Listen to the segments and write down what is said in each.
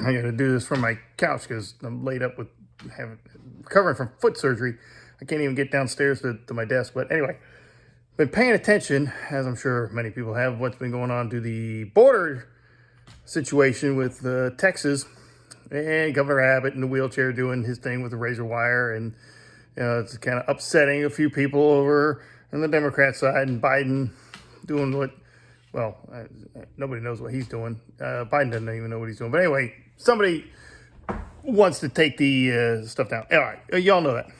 I got to do this from my couch because I'm laid up with recovering from foot surgery. I can't even get downstairs to my desk. But anyway, been paying attention, as I'm sure many people have, what's been going on to the border situation with Texas and Governor Abbott in the wheelchair doing his thing with the razor wire. And it's kind of upsetting a few people over on the Democrat side, and Biden doing what, well, nobody knows what he's doing. Biden doesn't even know what he's doing. But anyway, somebody wants to take the stuff down. All right, y'all know that.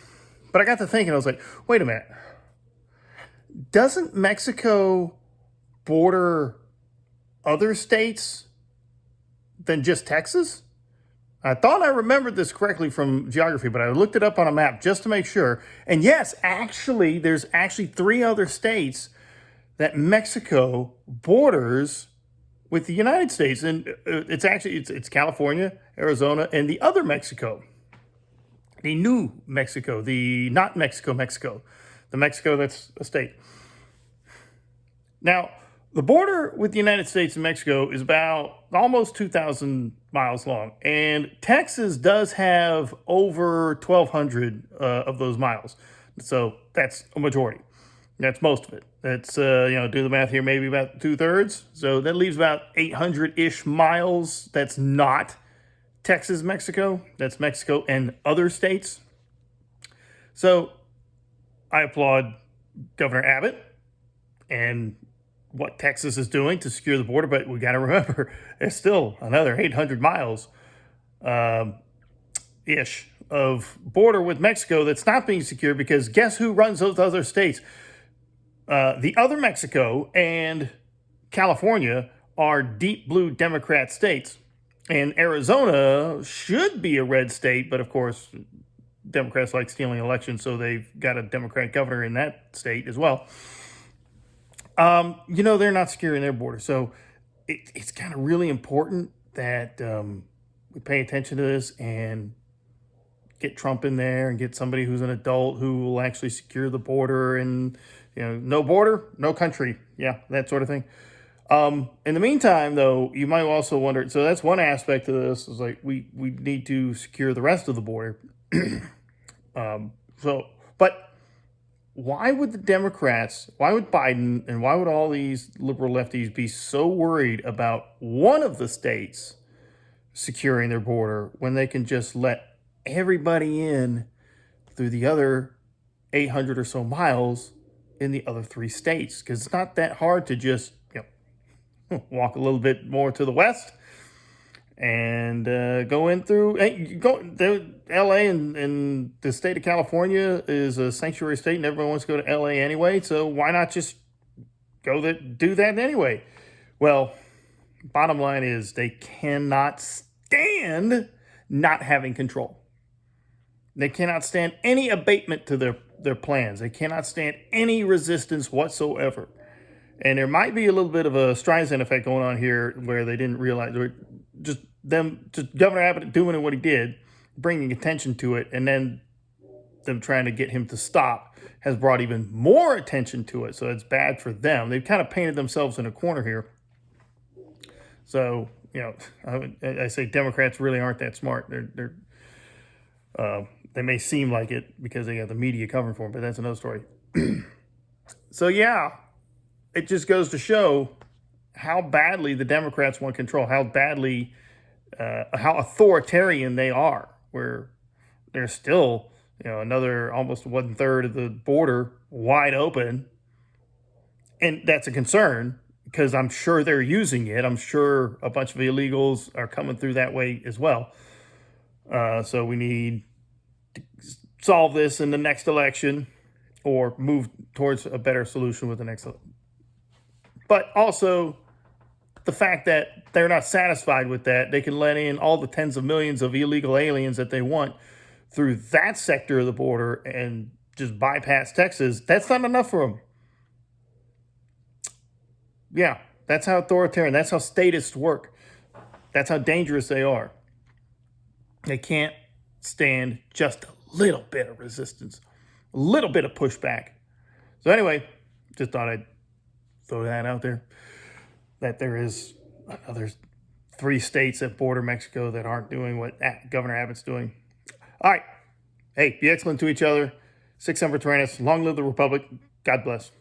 But I got to thinking, I was like, wait a minute. Doesn't Mexico border other states than just Texas? I thought I remembered this correctly from geography, but I looked it up on a map just to make sure. And yes, actually, there's actually 3 other states that Mexico borders with the United States. And it's California, Arizona, and the other Mexico. The new Mexico, the not Mexico, Mexico. The Mexico that's a state. Now, the border with the United States and Mexico is about almost 2,000 miles long. And Texas does have over 1,200 of those miles. So that's a majority. That's most of it. That's, do the math here, maybe about 2/3. So that leaves about 800-ish miles. That's not Texas, Mexico. That's Mexico and other states. So I applaud Governor Abbott and what Texas is doing to secure the border, but we got to remember there's still another 800 miles ish of border with Mexico that's not being secured, because guess who runs those other states? The other Mexico and California are deep blue Democrat states, and Arizona should be a red state, but of course Democrats like stealing elections, so they've got a Democrat governor in that state as well. They're not securing their border. So it's kind of really important that we pay attention to this and get Trump in there and get somebody who's an adult who will actually secure the border. And, no border, no country. Yeah, that sort of thing. In the meantime, though, you might also wonder, so that's one aspect of this, is like we need to secure the rest of the border. But why would the Democrats, why would Biden, and why would all these liberal lefties be so worried about one of the states securing their border when they can just let everybody in through the other 800 or so miles in the other 3 states? Because it's not that hard to just walk a little bit more to the west and go in through. LA and the state of California is a sanctuary state, and everyone wants to go to LA anyway. So why not just do that anyway? Well, bottom line is they cannot stand not having control. They cannot stand any abatement to their plans. They cannot stand any resistance whatsoever. And there might be a little bit of a Streisand effect going on here, where they didn't realize, just Governor Abbott doing what he did, bringing attention to it, and then them trying to get him to stop has brought even more attention to it. So it's bad for them. They've kind of painted themselves in a corner here. So, I say Democrats really aren't that smart. They may seem like it because they got the media covering for them, but that's another story. So yeah, it just goes to show how badly the Democrats want control, how badly, how authoritarian they are, where there's still, another almost 1/3 of the border wide open. And that's a concern, because I'm sure they're using it. I'm sure a bunch of illegals are coming through that way as well. So we need to solve this in the next election, or move towards a better solution with the next election. But also the fact that they're not satisfied with that, they can let in all the tens of millions of illegal aliens that they want through that sector of the border and just bypass Texas. That's not enough for them. Yeah, that's how authoritarian, that's how statists work. That's how dangerous they are. They can't stand just a little bit of resistance, a little bit of pushback. So anyway, just thought I'd throw that out there, that there is another 3 states that border Mexico that aren't doing what Governor Abbott's doing. All right. Hey, be excellent to each other. Sic Semper Tyrannis. Long live the Republic. God bless.